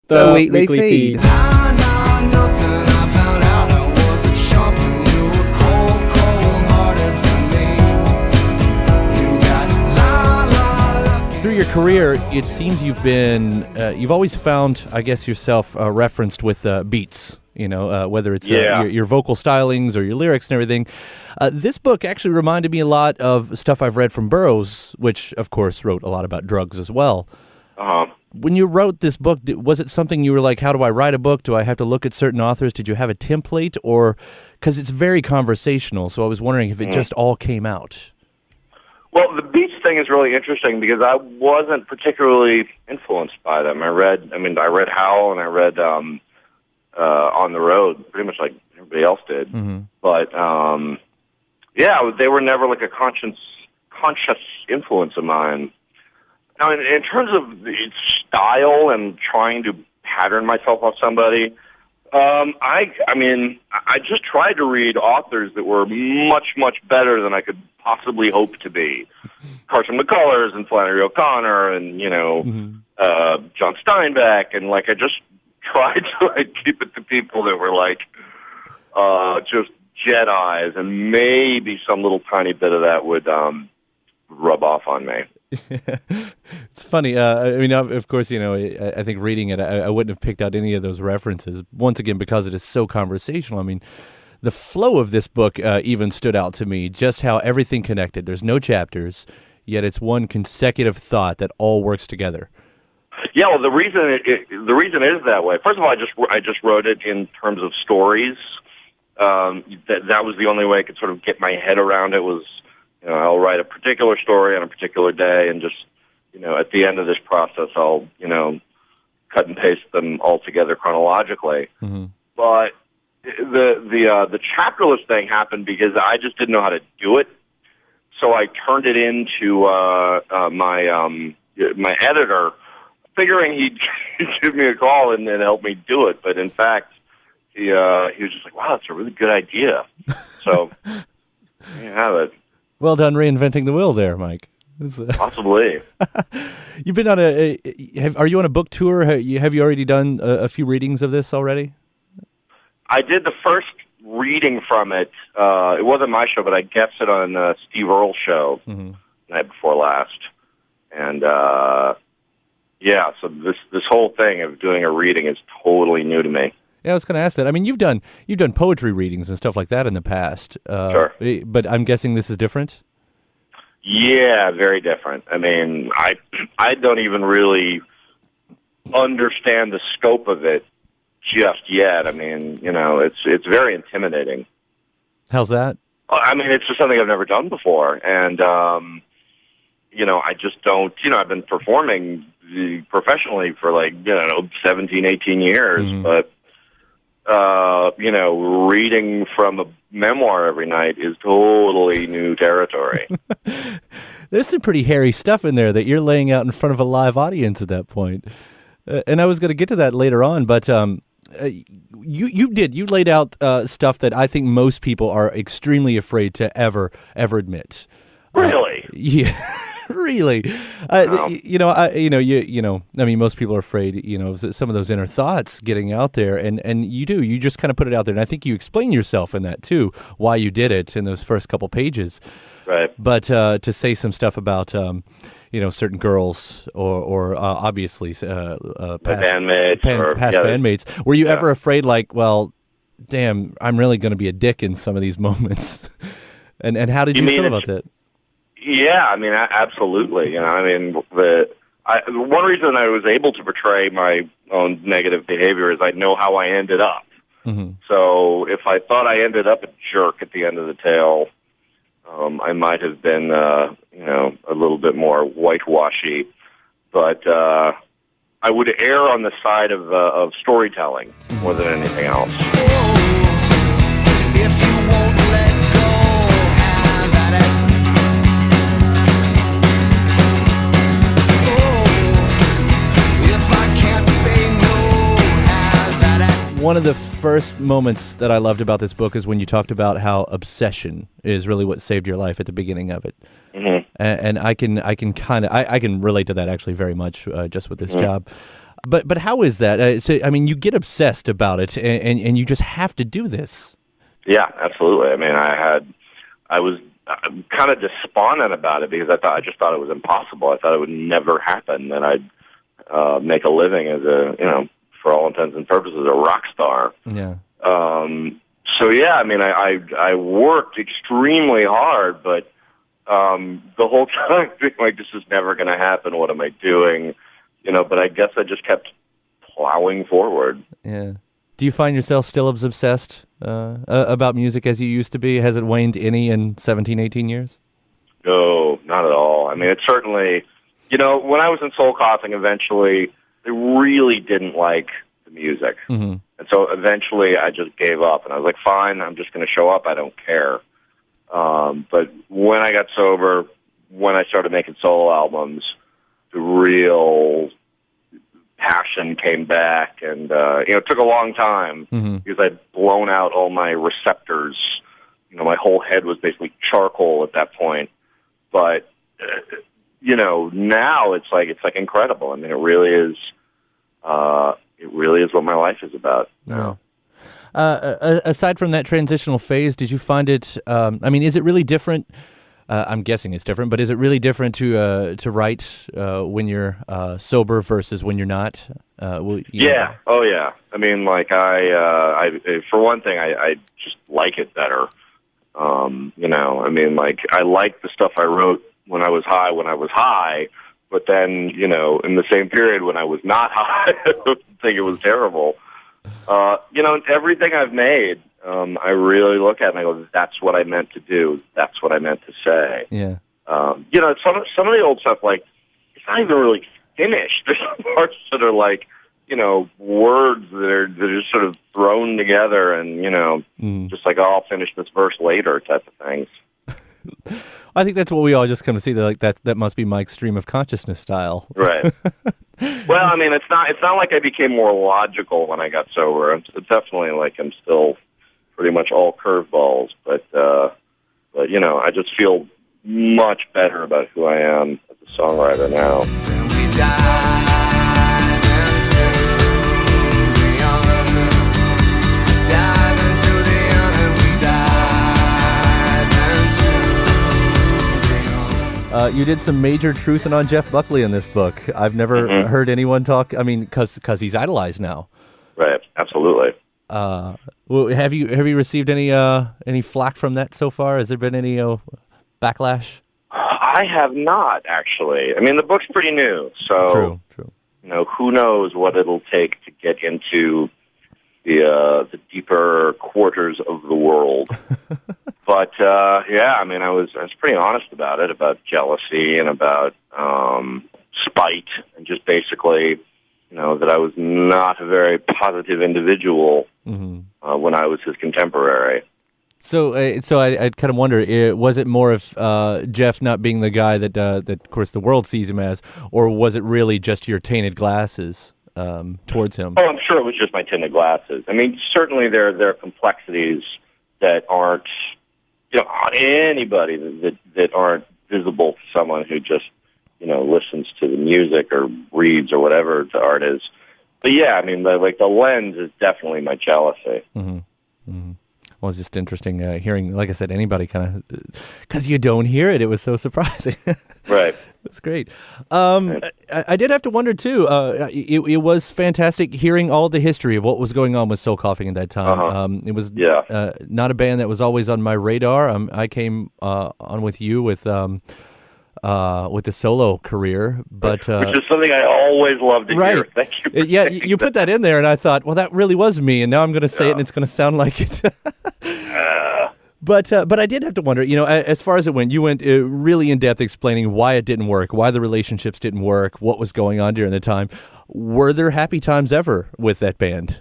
The Weekly Feed. Through your career, it seems you've always found, I guess, yourself referenced with beats. Whether it's your vocal stylings or your lyrics and everything. This book actually reminded me a lot of stuff I've read from Burroughs, which, of course, wrote a lot about drugs as well. Uh-huh. When you wrote this book, was it something you were like, how do I write a book? Do I have to look at certain authors? Did you have a template? Or because it's very conversational, so I was wondering if it just all came out. Well, the Beats thing is really interesting because I wasn't particularly influenced by them. I read Howl and I read On the Road, pretty much like everybody else did. Mm-hmm. But they were never like a conscious influence of mine. Now, in terms of the style and trying to pattern myself off somebody, I just tried to read authors that were much, much better than I could possibly hope to be. Carson McCullers and Flannery O'Connor and, John Steinbeck. And, I just tried to keep it to people that were, just Jedis, and maybe some little tiny bit of that would rub off on me. It's funny. Of course, I think reading it, I wouldn't have picked out any of those references. Once again, because it is so conversational. I mean, the flow of this book even stood out to me, just how everything connected. There's no chapters, yet it's one consecutive thought that all works together. Yeah, well, the reason is that way. First of all, I just wrote it in terms of stories. That was the only way I could sort of get my head around it. Was I'll write a particular story on a particular day, and just at the end of this process, I'll cut and paste them all together chronologically. Mm-hmm. But the chapterless thing happened because I just didn't know how to do it, so I turned it into my editor, figuring he'd give me a call and help me do it. But in fact, he was just like, "Wow, that's a really good idea." So there you have it. Well done reinventing the wheel there, Mike. Possibly. You've been on are you on a book tour? Have you already done a few readings of this already? I did the first reading from it. It wasn't my show, but I guested on Steve Earle's show the night before last. And so this whole thing of doing a reading is totally new to me. Yeah, I was going to ask that. I mean, you've done poetry readings and stuff like that in the past. Sure. But I'm guessing this is different? Yeah, very different. I mean, I don't even really understand the scope of it just yet. I mean, it's very intimidating. How's that? I mean, it's just something I've never done before. And, I just don't, I've been performing professionally for 17, 18 years, but reading from a memoir every night is totally new territory. There's some pretty hairy stuff in there that you're laying out in front of a live audience at that point. And I was going to get to that later on, but you laid out stuff that I think most people are extremely afraid to ever admit. Really? Yeah. Really, Wow. Most people are afraid, some of those inner thoughts getting out there, and you just kind of put it out there, and I think you explain yourself in that too, why you did it in those first couple pages. Right. But to say some stuff about, certain girls or obviously past bandmates, bandmates, were you ever afraid, damn, I'm really going to be a dick in some of these moments? and how did you feel about that? Yeah, I mean, absolutely. The one reason I was able to portray my own negative behavior is I know how I ended up. Mm-hmm. So if I thought I ended up a jerk at the end of the tale, I might have been, a little bit more whitewashy. But I would err on the side of storytelling more than anything else. If you won't let go, have at it. One of the first moments that I loved about this book is when you talked about how obsession is really what saved your life at the beginning of it. Mm-hmm. And I can relate to that actually very much just with this job. But how is that? So I mean, you get obsessed about it, and you just have to do this. Yeah, absolutely. I mean, I was kind of despondent about it because I just thought it was impossible. I thought it would never happen, and I'd make a living as for all intents and purposes, a rock star. Yeah. So yeah, I mean, I worked extremely hard, but the whole time being like, this is never going to happen. What am I doing? But I guess I just kept plowing forward. Yeah. Do you find yourself still as obsessed about music as you used to be? Has it waned any in 17, 18 years? No, not at all. I mean, it's certainly, when I was in Soul Coughing, eventually, they really didn't like the music. Mm-hmm. And so eventually I just gave up, and I was like, fine, I'm just going to show up. I don't care. But when I got sober, when I started making solo albums, the real passion came back, and it took a long time because I'd blown out all my receptors. My whole head was basically charcoal at that point. But now it's like incredible. I mean, it really is what my life is about now. Aside from that transitional phase, did you find it? Is it really different? I'm guessing it's different, but is it really different to write when you're sober versus when you're not? Yeah. Oh, yeah. I mean, like I for one thing, I just like it better. I mean, like I like the stuff I wrote when I was high, but then in the same period when I was not high, I think it was terrible. Everything I've made, I really look at it and I go, that's what I meant to do. That's what I meant to say. Yeah. Some of the old stuff, like, it's not even really finished. There's some parts that are like, words that are just sort of thrown together and, just like, oh, I'll finish this verse later type of things. I think that's what we all just kind of see. Like that must be Mike's stream of consciousness style. Right. Well, I mean, it's not like I became more logical when I got sober. It's definitely like I'm still pretty much all curveballs, but I just feel much better about who I am as a songwriter now. When we dive into the unknown, we dive into the unknown. You did some major truthing on Jeff Buckley in this book. I've never heard anyone talk. I mean, because he's idolized now. Right. Absolutely. Well, have you received any flack from that so far? Has there been any backlash? I have not, actually. I mean, the book's pretty new, so True. Who knows what it'll take to get into the deeper quarters of the world. But yeah, I mean, I was pretty honest about it, about jealousy and about spite, and just basically, that I was not a very positive individual when I was his contemporary. So I'd kind of wonder, was it more of Jeff not being the guy that of course, the world sees him as, or was it really just your tainted glasses towards him? Oh, I'm sure it was just my tinted glasses. I mean, certainly there are complexities that aren't, on anybody that aren't visible to someone who just, listens to the music or reads or whatever the art is. But yeah, I mean, the lens is definitely my jealousy. Mm-hmm. Mm-hmm. Well, it's just interesting hearing, like I said, anybody kind of, because you don't hear it. It was so surprising. Right. It was great. I did have to wonder, too. It was fantastic hearing all the history of what was going on with Soul Coughing at that time. It was not a band that was always on my radar. I came on with you with the solo career, but which is something I always love to hear. Thank you. Yeah, you put that in there, and I thought, well, that really was me, and now I'm going to say it, and it's going to sound like it. But I did have to wonder, as far as it went, you went really in depth explaining why it didn't work, why the relationships didn't work, what was going on during the time. Were there happy times ever with that band?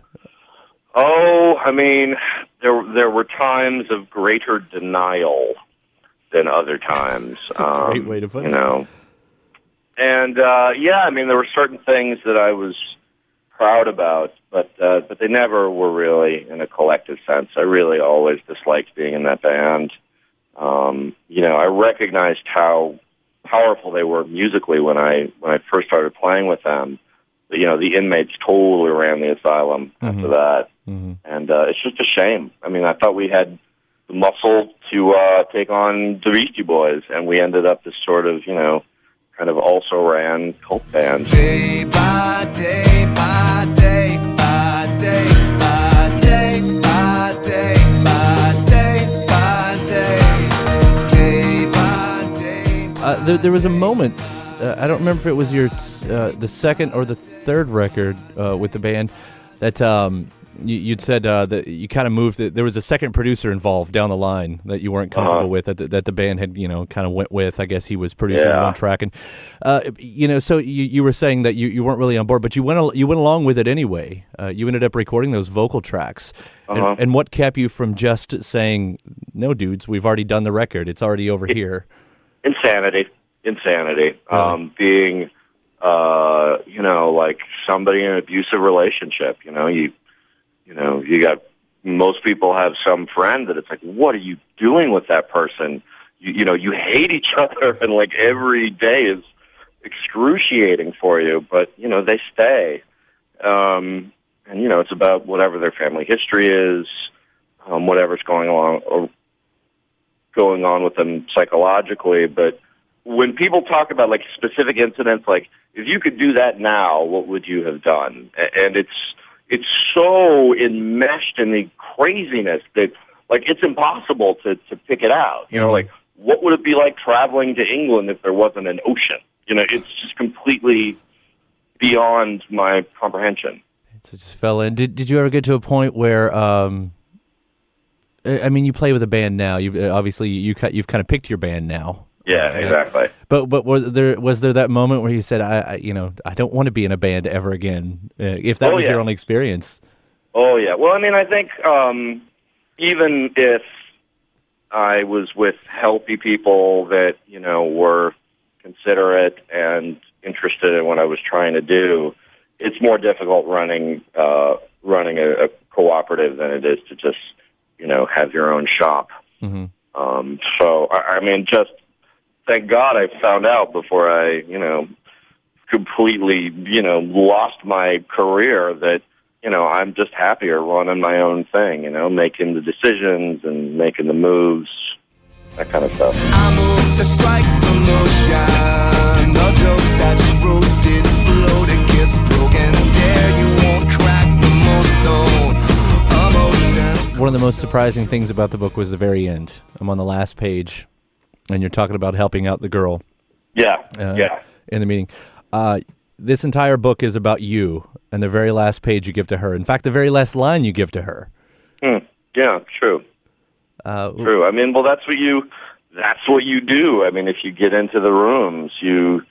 Oh, I mean, there were times of greater denial than other times. That's a great way to put it. And I mean, there were certain things that I was proud about, but they never were really in a collective sense. I really always disliked being in that band. I recognized how powerful they were musically when I first started playing with them, the inmates totally ran the asylum after that. And it's just a shame. I mean, I thought we had the muscle to take on the Beastie Boys, and we ended up this sort of, kind of also-ran cult band. Day by day by day by day by day by day by day by day by day. There was a moment, I don't remember if it was the second or the third record with the band, that you'd said that you kind of moved. There was a second producer involved down the line that you weren't comfortable with, that the band had kind of went with. I guess he was producing one track, and so you were saying that you weren't really on board, but you went along with it anyway. You ended up recording those vocal tracks, and what kept you from just saying, "No, dudes, we've already done the record. It's already over here." Insanity. Really? Being like somebody in an abusive relationship. You got, most people have some friend that it's like, what are you doing with that person? You hate each other, and like every day is excruciating for you, but they stay. And it's about whatever their family history is, whatever's going on with them psychologically. But when people talk about like specific incidents, like if you could do that now, what would you have done? And it's so enmeshed in the craziness that, like, it's impossible to pick it out. Like, what would it be like traveling to England if there wasn't an ocean? It's just completely beyond my comprehension. So it just fell in. Did you ever get to a point where, you play with a band now. You've kind of picked your band now. Yeah, exactly. But was there that moment where you said, I don't want to be in a band ever again, if that was your only experience? Oh yeah. Well, I think even if I was with healthy people that were considerate and interested in what I was trying to do, it's more difficult running a cooperative than it is to just have your own shop. So just. Thank God I found out before I, completely, lost my career that, I'm just happier running my own thing, making the decisions and making the moves, that kind of stuff. I moved the strike from motion. No jokes that you wrote didn't float. It gets broken. There you won't crack the most emotion. One of the most surprising things about the book was the very end. I'm on the last page. And you're talking about helping out the girl. Yeah. In the meeting. This entire book is about you, and the very last page you give to her. In fact, the very last line you give to her. Yeah, true. True. That's what you do. If you get into the rooms, you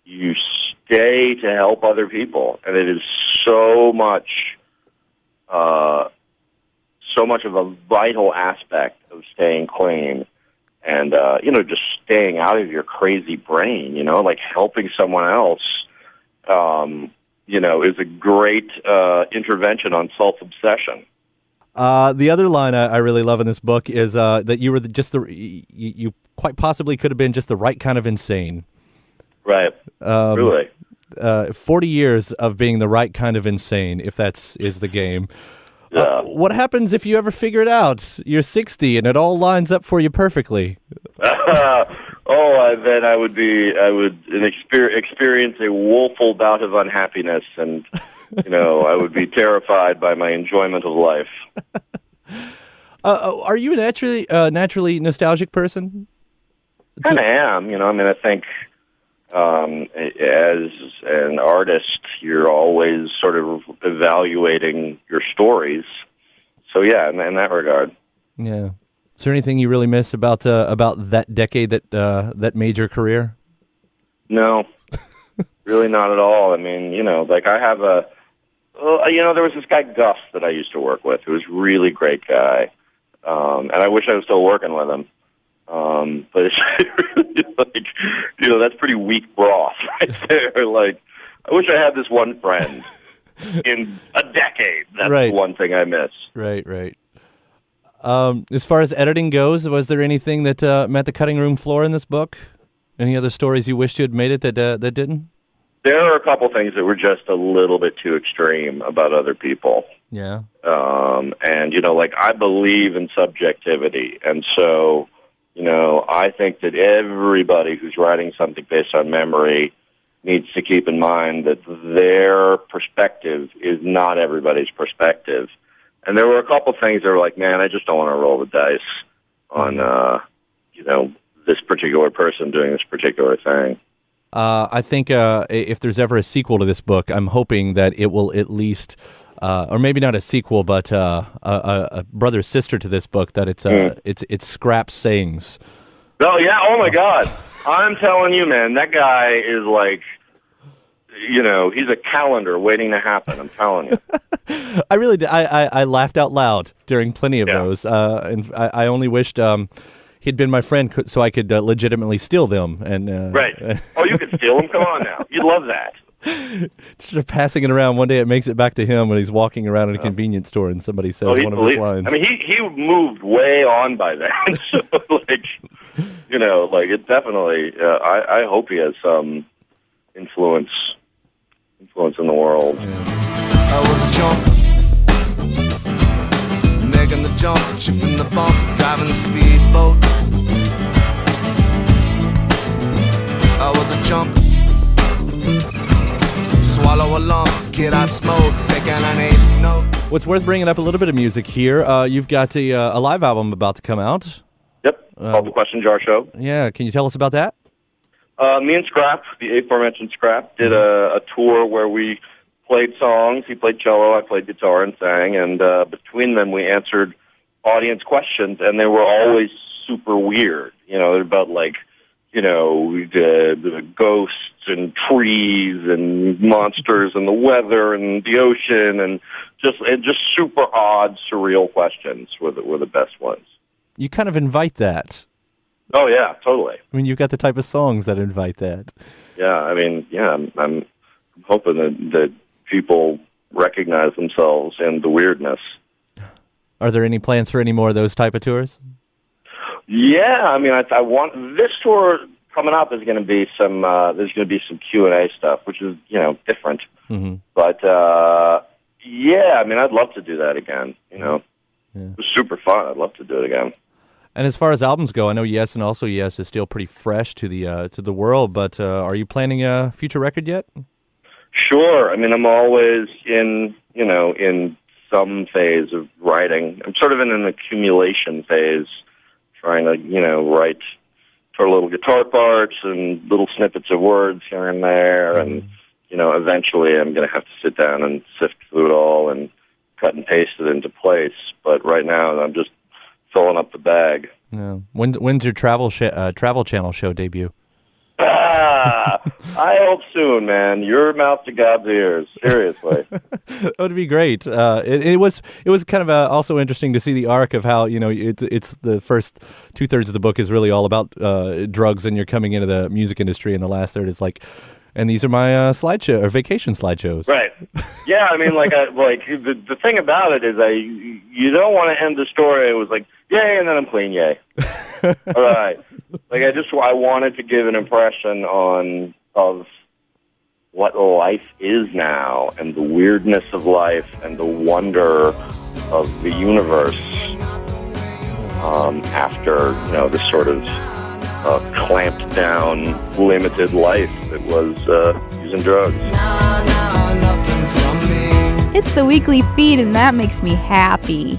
stay to help other people, and it is so much of a vital aspect of staying clean. And, just staying out of your crazy brain, like helping someone else, is a great intervention on self-obsession. The other line I really love in this book is that you were you quite possibly could have been just the right kind of insane. Right. Really. 40 years of being the right kind of insane, if is the game. Yeah. What happens if you ever figure it out? You're 60 and it all lines up for you perfectly. Then I would experience a woeful bout of unhappiness, and I would be terrified by my enjoyment of life. Are you a naturally nostalgic person? Kind of am. I think as an artist, you're always sort of evaluating your stories. So yeah, in that regard. Yeah. Is there anything you really miss about that decade that made your career? No, really not at all. I have there was this guy Gus that I used to work with who was a really great guy, and I wish I was still working with him. But it's really that's pretty weak broth right there. I wish I had this one friend in a decade. That's right. The one thing I miss. Right. As far as editing goes, was there anything that met the cutting room floor in this book? Any other stories you wished you had made it that didn't? There are a couple things that were just a little bit too extreme about other people. Yeah. And, like, I believe in subjectivity. And so, I think that everybody who's writing something based on memory needs to keep in mind that their perspective is not everybody's perspective. And there were a couple things that were like, man, I just don't want to roll the dice on, this particular person doing this particular thing. I think if there's ever a sequel to this book, I'm hoping that it will at least, or maybe not a sequel, but a brother sister to this book. That it's Scrap Sayings. Oh yeah! Oh my God! I'm telling you, man, that guy is like, he's a calendar waiting to happen. I'm telling you. I really did. I laughed out loud during plenty of those, and I only wished he'd been my friend so I could legitimately steal them. And right. Oh, you could steal them? Come on now. You'd love that. Just passing it around. One day it makes it back to him when he's walking around in a convenience store and somebody says one of his lines. I mean, he moved way on by then. So, it definitely, I hope he has some influence in the world. I was a chump, making the jump, chipping the bump, driving the speedboat. I was a chump, swallow a lump, kid I smoke, taking an eighth note. What's worth bringing up a little bit of music here, you've got a live album about to come out. Yep, called The Question Jar Show. Yeah, can you tell us about that? Me and Scrap, the aforementioned Scrap, did a tour where we played songs. He played cello, I played guitar and sang, and between them we answered audience questions, and they were always super weird. They're about the ghosts and trees and monsters and the weather and the ocean and just super odd, surreal questions were the best ones. You kind of invite that. Oh yeah, totally. I mean, you've got the type of songs that invite that. Yeah, I mean, I'm hoping that people recognize themselves in the weirdness. Are there any plans for any more of those type of tours? Yeah, I mean, I want this tour coming up is going to be some. There's going to be some Q&A stuff, which is different. Mm-hmm. But yeah, I mean, I'd love to do that again. It was super fun. I'd love to do it again. And as far as albums go, I know Yes and Also Yes is still pretty fresh to the world. But are you planning a future record yet? Sure. I mean, I'm always in some phase of writing. I'm sort of in an accumulation phase, trying to, write sort of little guitar parts and little snippets of words here and there. And, eventually I'm going to have to sit down and sift through it all and cut and paste it into place. But right now I'm just filling up the bag. Yeah. When's your Travel Channel show debut? I hope soon, man. Your mouth to God's ears. Seriously. That would be great. It was kind of also interesting to see the arc of how it's the first 2/3 of the book is really all about drugs, and you're coming into the music industry, and the last third is like, and these are my slideshow or vacation slideshows. Right. Yeah. I mean, the thing about it is you don't want to end the story. It was like, yay, and then I'm clean, yay. All right. I wanted to give an impression of what life is now and the weirdness of life and the wonder of the universe after, this sort of clamped down, limited life that was using drugs. Nothing from me. It's the weekly feed, and that makes me happy.